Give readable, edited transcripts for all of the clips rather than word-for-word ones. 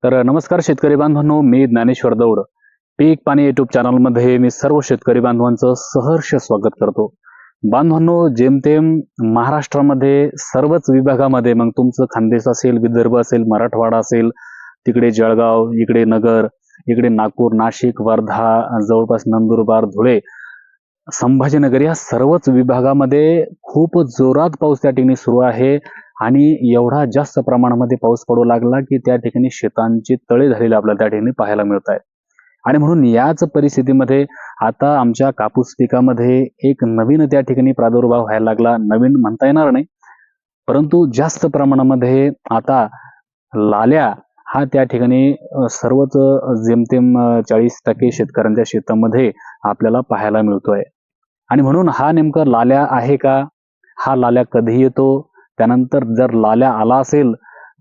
तर नमस्कार शेतकरी बांधवांनो, मी ज्ञानेश्वर दौड. पीक पाणी युट्यूब चॅनलमध्ये मी सर्व शेतकरी बांधवांचं सहर्ष स्वागत करतो. बांधवांनो, जेमतेम महाराष्ट्रामध्ये सर्वच विभागामध्ये, मग तुमचं खानदेश असेल, विदर्भ असेल, मराठवाडा असेल, तिकडे जळगाव, इकडे नगर, इकडे नागपूर, नाशिक, वर्धा, जवळपास नंदुरबार, धुळे, संभाजीनगर या सर्वच विभागामध्ये खूप जोरात पाऊस त्या ठिकाणी सुरू आहे. आणि एवढा जास्त प्रमाणामध्ये पाऊस पडू लागला की त्या ठिकाणी शेतांची तळे झालेले आपल्याला त्या ठिकाणी पाहायला मिळत आहे. आणि म्हणून याच परिस्थितीमध्ये आता आमच्या कापूस पिकामध्ये एक नवीन त्या ठिकाणी प्रादुर्भाव व्हायला लागला. नवीन म्हणता येणार नाही, परंतु जास्त प्रमाणामध्ये आता लाल्या हा त्या ठिकाणी सर्वच जेमतेम 40% शेतकऱ्यांच्या शेतामध्ये आपल्याला पाहायला मिळतोय. आणि म्हणून हा नेमका लाल्या आहे का? हा लाल्या कधी येतो? त्यानंतर जर लाल्या आला असेल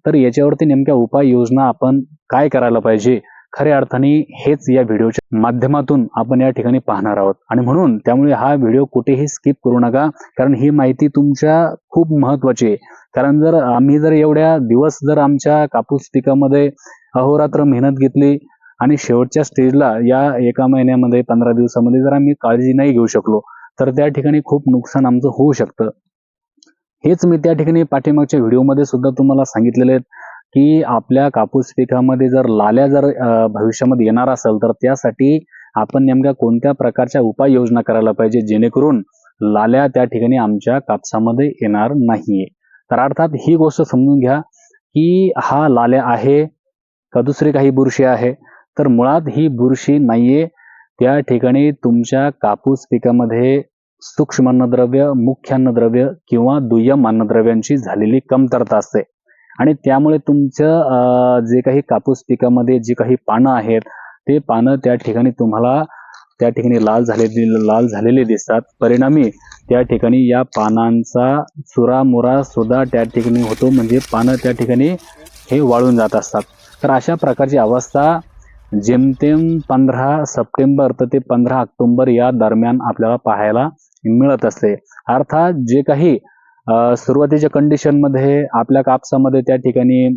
तर याच्यावरती नेमक्या उपाययोजना आपण काय करायला पाहिजे, खऱ्या अर्थाने हेच या व्हिडिओच्या माध्यमातून आपण या ठिकाणी पाहणार आहोत. आणि म्हणून त्यामुळे हा व्हिडिओ कुठेही स्किप करू नका, कारण ही माहिती तुमच्या खूप महत्वाची आहे. कारण जर आम्ही एवढ्या दिवस आमच्या कापूस पिकामध्ये अहोरात्र मेहनत घेतली आणि शेवटच्या स्टेजला या एका महिन्यामध्ये 15 दिवसामध्ये जर आम्ही काळजी नाही घेऊ शकलो तर त्या ठिकाणी खूप नुकसान आमचं होऊ शकतं. हेच मी त्या ठिकाणी पाठीमागच्या व्हिडिओमध्ये सुद्धा तुम्हाला सांगितलेले आहेत की आपल्या कापूस पिकामध्ये जर लाल्या भविष्यामध्ये येणार असेल तर त्यासाठी आपण नेमक्या कोणत्या प्रकारच्या उपाययोजना करायला पाहिजे जेणेकरून लाल्या त्या ठिकाणी आमच्या कापसामध्ये येणार नाहीये. तर अर्थात ही गोष्ट समजून घ्या की हा लाल्या आहे का दुसरी काही बुरशी आहे. तर मुळात ही बुरशी नाहीये. त्या ठिकाणी तुमच्या कापूस पिकामध्ये सूक्ष्म अन्नद्रव्य, मुख्य अन्नद्रव्य किंवा दुय्यम अन्नद्रव्यांची झालेली कमतरता असते. आणि त्यामुळे तुमचं जे काही कापूस पिकामध्ये जी काही पानं आहेत ते पानं त्या ठिकाणी तुम्हाला त्या ठिकाणी लाल झालेले दिसतात. परिणामी त्या ठिकाणी या पानांचा चुरामुरा सुद्धा त्या ठिकाणी होतो, म्हणजे पानं त्या ठिकाणी हे वाळून जात असतात. तर अशा प्रकारची अवस्था जेमतेम 15 सप्टेंबर ते 15 ऑक्टोबर या दरम्यान आपल्याला पाहायला मिळत असते. अर्थात जे काही सुरुवातीच्या कंडिशन मध्ये आपल्या कापसामध्ये त्या ठिकाणी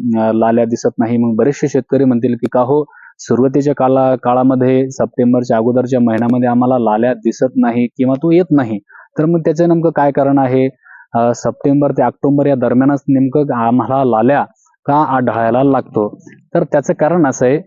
लाल्या दिसत नाही, मग बरेचसे शेतकरी म्हणतील की का हो, सुरुवातीच्या काळामध्ये सप्टेंबरच्या अगोदरच्या महिन्यामध्ये आम्हाला लाल्या दिसत नाही किंवा तो येत नाही. तर मग त्याचं नेमकं काय कारण आहे? सप्टेंबर ते ऑक्टोबर या दरम्यानच नेमकं आम्हाला लाल्या का आढळायला लागतो? तर त्याचं कारण असं आहे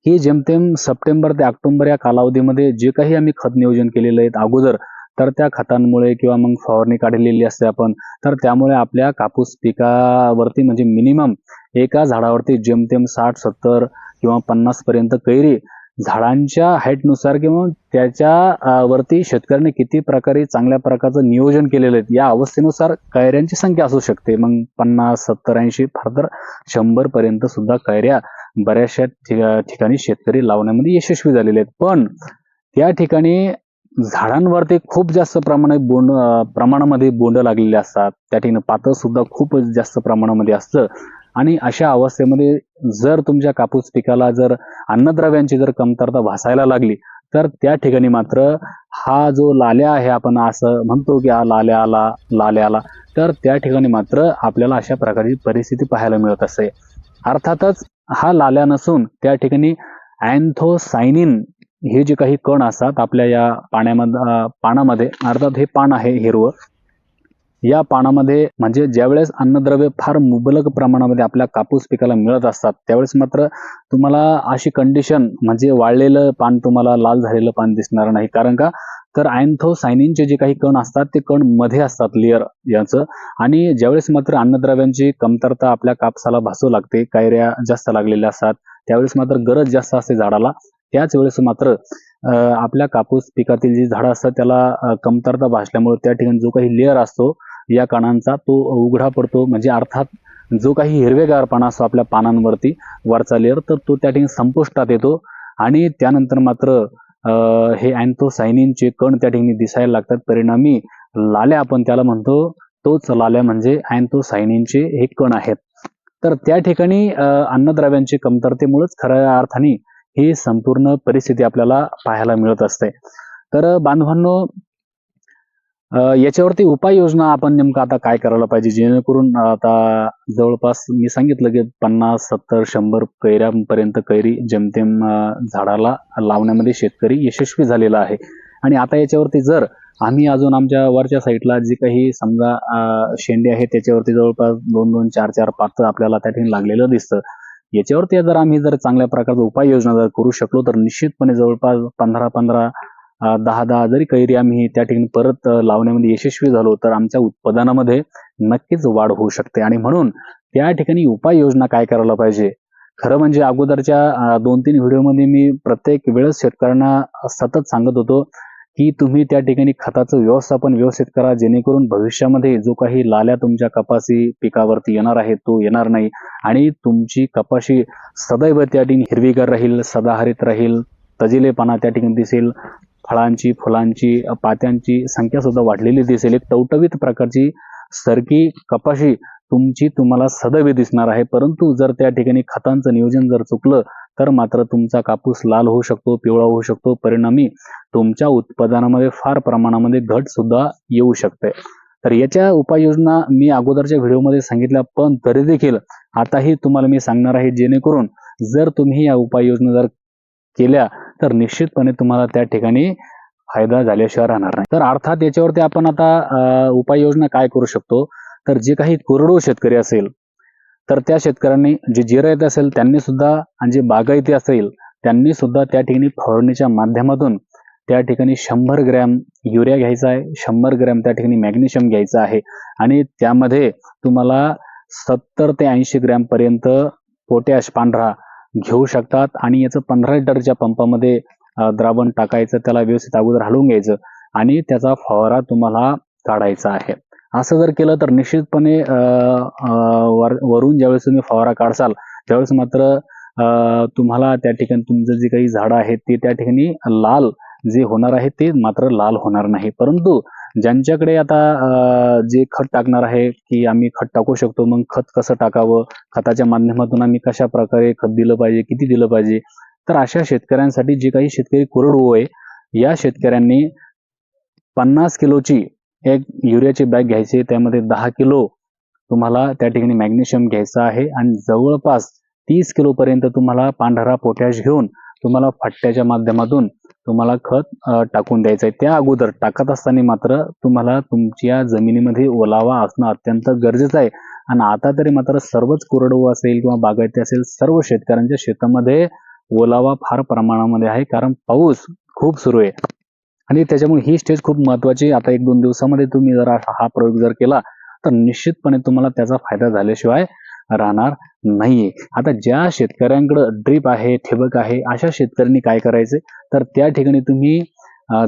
की जेमतेम सप्टेंबर ते ऑक्टोबर या कालावधीमध्ये जे काही आम्ही खत नियोजन केलेलं आहे अगोदर, तर त्या खतांमुळे किंवा मग फवारणी काढलेली असते आपण, तर त्यामुळे आपल्या कापूस पिकावरती म्हणजे मिनिमम एका झाडावरती जेमतेम 60-70 किंवा 50 पर्यंत कैरी झाडांच्या हाईटनुसार किंवा त्याच्या वरती शेतकऱ्यांनी किती प्रकारे चांगल्या प्रकारचं नियोजन केलेलं आहे या अवस्थेनुसार कैऱ्यांची संख्या असू शकते. मग 50, 70, 80 फार तर 100 पर्यंत सुद्धा कैऱ्या बऱ्याचशा ठिकाणी शेतकरी लावण्यामध्ये यशस्वी झालेले आहेत. पण त्या ठिकाणी झाडांवरती खूप जास्त प्रमाणामध्ये बोंड लागलेले असतात. त्या ठिकाणी पातळ सुद्धा खूप जास्त प्रमाणामध्ये असतं. आणि अशा अवस्थेमध्ये जर तुमच्या कापूस पिकाला जर अन्नद्रव्यांची जर कमतरता भासायला लागली तर त्या ठिकाणी मात्र हा जो लाल्या आहे, आपण असं म्हणतो की हा लाल्या आला, तर त्या ठिकाणी मात्र आपल्याला अशा प्रकारची परिस्थिती पाहायला मिळत असते. अर्थातच हा लाल्या नसून त्या ठिकाणी अँथोसायनिन हे जे काही कण असतात आपल्या या पानामध्ये, अर्थात हे पान आहे हिरवं, या पानामध्ये म्हणजे ज्यावेळेस अन्नद्रव्य फार मुबलक प्रमाणामध्ये आपल्या कापूस पिकाला मिळत असतात त्यावेळेस मात्र तुम्हाला अशी कंडिशन म्हणजे वाळलेलं पान, तुम्हाला लाल झालेलं पान दिसणार नाही. कारण का? तर अँथोसायनिनचे जे काही कण असतात ते कण मध्ये असतात लेअर याचं. आणि ज्यावेळेस मात्र अन्नद्रव्यांची कमतरता आपल्या कापसाला भासू लागते, कैऱ्या जास्त लागलेल्या असतात, त्यावेळेस मात्र गरज जास्त असते झाडाला, त्याच वेळेस मात्र आपल्या कापूस पिकातील जी झाडं असतात त्याला कमतरता भासल्यामुळे त्या ठिकाणी जो काही लेअर असतो या कणांचा तो उघडा पडतो. म्हणजे अर्थात जो काही हिरवेगार पाना असतो आपल्या पानांवरती वरचा लेअर, तर तो त्या ठिकाणी संपुष्टात येतो. आणि त्यानंतर मात्र हे अँथोसायनिनचे कण त्या ठिकाणी दिसायला लागतात. परिणामी लाल्या आपण त्याला म्हणतो, तोच लाल्या म्हणजे अँथोसायनिनचे हे कण आहेत. तर त्या ठिकाणी अन्नद्रव्यांची कमतरतेमुळेच खऱ्या अर्थाने ही संपूर्ण परिस्थिती आपल्याला पाहायला मिळत असते. तर बांधवांनो, याच्यावरती उपाययोजना आपण नेमकं आता काय करायला पाहिजे, जेणेकरून आता जवळपास मी सांगितलं की 50, 70, 100 कैऱ्यांपर्यंत कैरी जेमतेम झाडाला लावण्यामध्ये शेतकरी यशस्वी झालेला आहे. आणि आता याच्यावरती जर आम्ही अजून आमच्या वरच्या साईडला जे काही समजा शेंडे आहेत त्याच्यावरती जवळपास 2-2, 4-4, 5 आपल्याला त्या ठिकाणी लागलेलं दिसतं. याच्यावरती जर आम्ही चांगल्या प्रकारचा उपाययोजना जर करू शकलो तर निश्चितपणे जवळपास 15-15 10-10 जरी कैरी आम्ही त्या ठिकाणी परत लावण्यामध्ये यशस्वी झालो तर आमच्या उत्पादनामध्ये नक्कीच वाढ होऊ शकते. आणि म्हणून त्या ठिकाणी उपाययोजना काय करायला पाहिजे, खरं म्हणजे अगोदरच्या 2-3 व्हिडिओमध्ये मी प्रत्येक वेळेस शेतकऱ्यांना सतत सांगत होतो की तुम्ही त्या ठिकाणी खताचं व्यवस्थापन व्यवस्थित करा, जेणेकरून भविष्यामध्ये जो काही लाल्या तुमच्या कपाशी पिकावरती येणार आहे तो येणार नाही आणि तुमची कपाशी सदैव त्या ठिकाणी हिरवीगार राहील, सदाहरित राहील, तजेलेपणा त्या ठिकाणी दिसेल, फळांची, फुलांची, पात्यांची संख्या सुद्धा वाढलेली दिसेल. एक टवटवीत प्रकारची सरकी कपाशी तुम्हाला सदैव दिसणार आहे. परंतु जर त्या ठिकाणी खतांचं नियोजन जर चुकलं तर मात्र तुमचा कापूस लाल होऊ शकतो, पिवळा होऊ शकतो. परिणामी तुमच्या उत्पादनामध्ये फार प्रमाणामध्ये घट सुद्धा येऊ शकते. तर याच्या उपाययोजना मी अगोदरच्या व्हिडिओमध्ये सांगितल्या, पण तरी देखील आताही तुम्हाला मी सांगणार आहे, जेणेकरून जर तुम्ही या उपाययोजना जर केल्या तर निश्चितपणे तुम्हाला त्या ठिकाणी फायदा झाल्याशिवाय राहणार नाही. तर अर्थात याच्यावरती आपण आता उपाययोजना काय करू शकतो, तर जे काही कोरडवाहू शेतकरी असेल तर त्या शेतकऱ्यांनी, जे जिरायत असेल त्यांनी सुद्धा आणि जे बागायती असेल त्यांनी सुद्धा त्या ठिकाणी फवारणीच्या माध्यमातून त्या ठिकाणी 100 ग्रॅम युरिया घ्यायचा आहे, 100 ग्रॅम त्या ठिकाणी मॅग्नेशियम घ्यायचं आहे आणि त्यामध्ये तुम्हाला 70 ते 80 ग्रॅम पर्यंत पोटॅश पांढरा घेऊ शकतात. आणि याचं 15 लिटरच्या पंपामध्ये द्रावण टाकायचं, त्याला व्यवस्थित अगोदर हलवून घ्यायचं आणि त्याचा फवारा तुम्हाला काढायचा आहे. असं जर केलं तर निश्चितपणे वरून ज्यावेळेस तुम्ही फवारा काढसाल त्यावेळेस मात्र तुम्हाला त्या ठिकाणी तुमचं जे काही झाडं आहेत ते त्या ठिकाणी लाल जे होणार आहे ते मात्र लाल होणार नाही. परंतु ज्यांच्याकडे आता जे खत टाकणार आहे की आम्ही खत टाकू शकतो, मग खत कसं टाकावं, खताच्या माध्यमातून आम्ही कशा प्रकारे खत दिलं पाहिजे, किती दिलं पाहिजे, तर अशा शेतकऱ्यांसाठी जे काही शेतकरी कोरडवाहू आहे या शेतकऱ्यांनी 50 किलोची एक युरियाची बॅग घ्यायची, त्यामध्ये 10 किलो तुम्हाला त्या ठिकाणी मॅग्नेशियम घ्यायचं आहे आणि जवळपास 30 किलो पर्यंत तुम्हाला पांढरा पोटॅश घेऊन तुम्हाला फट्ट्याच्या माध्यमातून तुम्हाला खत टाकून द्यायचं आहे. त्या अगोदर टाकत असताना मात्र तुम्हाला तुमच्या जमिनीमध्ये ओलावा असणं अत्यंत गरजेचं आहे. आणि आता तरी मात्र सर्वच कोरडवाहू असेल किंवा बागायती असेल, सर्व शेतकऱ्यांच्या शेतामध्ये ओलावा फार प्रमाणामध्ये आहे, कारण पाऊस खूप सुरू आहे आणि त्याच्यामुळे ही स्टेज खूप महत्वाची. आता 1-2 दिवसामध्ये तुम्ही जर हा प्रयोग जर केला तर निश्चितपणे तुम्हाला त्याचा फायदा झाल्याशिवाय राहणार नाहीये. आता ज्या शेतकऱ्यांकडे ड्रीप आहे, ठिबक आहे, अशा शेतकऱ्यांनी काय करायचे, तर त्या ठिकाणी तुम्ही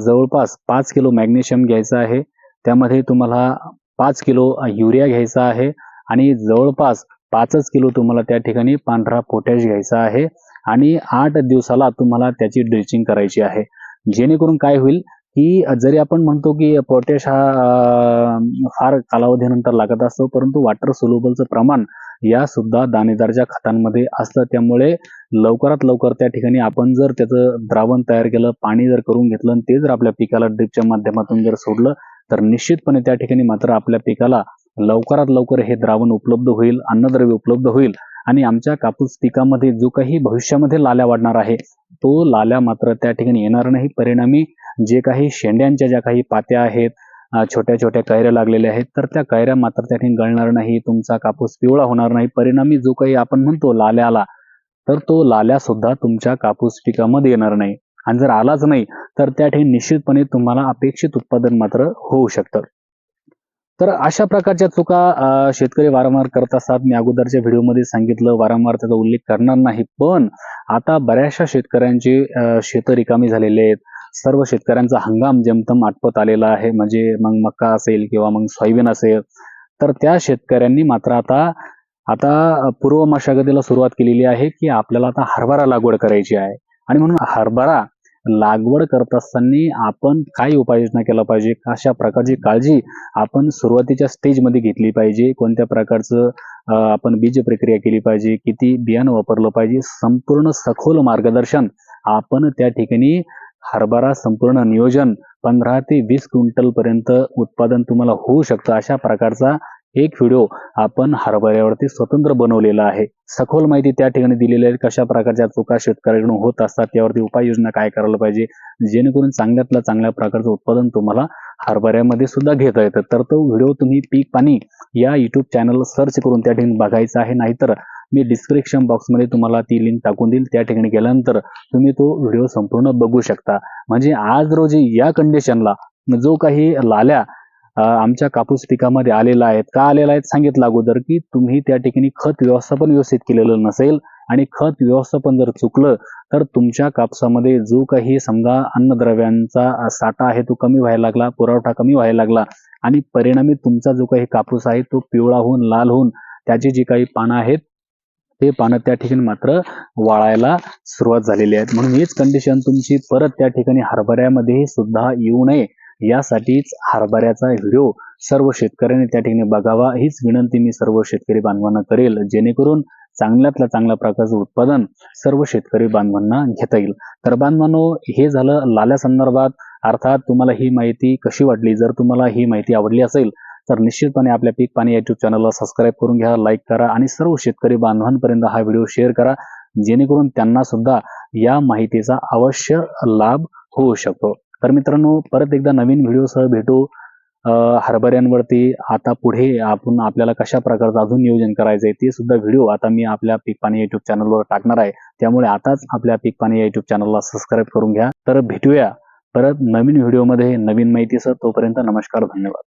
जवळपास 5 किलो मॅग्नेशियम घ्यायचं आहे, त्यामध्ये तुम्हाला 5 किलो युरिया घ्यायचा आहे आणि जवळपास 5 किलो तुम्हाला त्या ठिकाणी पांढरा पोटॅश घ्यायचा आहे आणि 8 दिवसाला तुम्हाला त्याची ड्रिचिंग करायची आहे. जेणेकरून काय होईल की जरी आपण म्हणतो की पोटॅश हा फार कालावधीनंतर लागत असतो, परंतु वॉटर सोल्युबलचं प्रमाण या सुद्धा दाणेदारच्या खतांमध्ये असतं. त्यामुळे लवकरात लवकर त्या ठिकाणी आपण जर त्याचं द्रावण तयार केलं, पाणी जर करून घेतलं आणि ते जर आपल्या पिकाला ड्रिपच्या माध्यमातून जर सोडलं तर निश्चितपणे त्या ठिकाणी मात्र आपल्या पिकाला लवकरात लवकर हे द्रावण उपलब्ध होईल, अन्नद्रव्य उपलब्ध होईल आणि आमच्या कापूस पिकामध्ये जो काही भविष्यामध्ये लाल्या वाढणार आहे तो लाल्या मात्र त्या ठिकाणी येणार नाही. परिणामी जे काही शेंड्यांच्या ज्या काही पात्या आहेत, छोट्या छोट्या कैऱ्या लागलेल्या आहेत, तर त्या कैऱ्या मात्र त्या ठिकाणी गळणार नाही, तुमचा कापूस पिवळा होणार नाही. परिणामी जो काही आपण म्हणतो लाल्या आला, तर तो लाल्या सुद्धा तुमच्या कापूस पिकामध्ये येणार नाही आणि जर आलाच नाही तर त्या ठिकाणी निश्चितपणे तुम्हाला अपेक्षित उत्पादन मात्र होऊ शकतं. तर अशा प्रकारच्या चुका शेतकरी वारंवार करत असतात. मी अगोदरच्या व्हिडिओमध्ये सांगितलं, वारंवार त्याचा उल्लेख करणार नाही, पण आता बऱ्याचशा शेतकऱ्यांची शेतं रिकामी झालेले आहेत. सर्व शेतकऱ्यांचा हंगाम जेमतेम आटपत आलेला आहे, म्हणजे मग मका असेल किंवा मग सोयाबीन असेल, तर त्या शेतकऱ्यांनी मात्र आता पूर्व मशागतीला सुरुवात केलेली आहे की आपल्याला आता हरभरा लागवड करायची आहे. आणि म्हणून हरभरा लागवड करत असताना आपण काय उपाययोजना केला पाहिजे, कशा प्रकारची काळजी आपण सुरुवातीच्या स्टेजमध्ये घेतली पाहिजे, कोणत्या प्रकारचं आपण बीज प्रक्रिया केली पाहिजे, किती बियाणं वापरलं पाहिजे, संपूर्ण सखोल मार्गदर्शन आपण त्या ठिकाणी हरभरा संपूर्ण नियोजन 15 ते 20 क्विंटल पर्यंत उत्पादन तुम्हाला होऊ शकतं, अशा प्रकारचा एक व्हिडिओ आपण हरभऱ्यावरती स्वतंत्र बनवलेला आहे. सखोल माहिती त्या ठिकाणी दिलेली आहे. कशा प्रकारच्या चुका शेतकऱ्याकडून होत असतात, त्यावरती उपाययोजना काय करायला पाहिजे, जेणेकरून चांगल्यातलं चांगल्या प्रकारचं उत्पादन तुम्हाला हरभऱ्यामध्ये सुद्धा घेता येतं. तर तो व्हिडिओ तुम्ही पीक पाणी या YouTube चॅनलला सर्च करून त्या ठिकाणी बघायचा आहे. नाहीतर मी डिस्क्रिप्शन बॉक्समध्ये तुम्हाला ती लिंक टाकून देईल. त्या ठिकाणी गेल्यानंतर तुम्ही तो व्हिडिओ संपूर्ण बघू शकता. म्हणजे आज रोजी या कंडिशनला जो काही लाल्या आमच्या कापूस पिकामध्ये आलेला आहेत, का आलेला आहेत सांगितलं अगोदर, की तुम्ही त्या ठिकाणी खत व्यवस्थापन व्यवस्थित केलेलं नसेल आणि खत व्यवस्थापन जर चुकलं तर तुमच्या कापसामध्ये जो काही समजा अन्नद्रव्यांचा साठा आहे तो कमी व्हायला लागला, पुरवठा कमी व्हायला लागला आणि परिणामी तुमचा जो काही कापूस आहे तो पिवळा होऊन लाल होऊन त्याची जी काही पानं आहेत ते पानं त्या ठिकाणी मात्र वाळायला सुरुवात झालेली आहे. म्हणून हीच कंडिशन तुमची परत त्या ठिकाणी हरभऱ्यामध्ये सुद्धा येऊ नये यासाठीच हरभऱ्याचा व्हिडिओ सर्व शेतकऱ्यांनी त्या ठिकाणी बघावा, हीच विनंती मी सर्व शेतकरी बांधवांना करेल, जेणेकरून चांगल्यातल्या चांगल्या प्रकारचं उत्पादन सर्व शेतकरी बांधवांना घेता येईल. तर बांधवांनो, हे झालं लाल्या संदर्भात. अर्थात तुम्हाला ही माहिती कशी वाटली? जर तुम्हाला ही माहिती आवडली असेल तर निश्चितपणे आपल्या पीक पाणी YouTube चॅनलला सबस्क्राईब करून घ्या, लाईक करा आणि सर्व शेतकरी बांधवांपर्यंत हा व्हिडिओ शेअर करा, जेणेकरून त्यांना सुद्धा या माहितीचा अवश्य लाभ होऊ शकतो. तर मित्रांनो, परत एकदा नवीन व्हिडिओसह भेटू. हरभऱ्यांवरती आता पुढे आपल्याला कशा प्रकारचं अजून नियोजन करायचं आहे ते सुद्धा व्हिडिओ आता मी आपल्या पीक पाणी YouTube चॅनलवर टाकणार आहे. त्यामुळे आताच आपल्या पीक पाणी YouTube चॅनलला सबस्क्राईब करून घ्या. तर भेटूया परत नवीन व्हिडिओमध्ये नवीन माहितीसह. तोपर्यंत नमस्कार, धन्यवाद.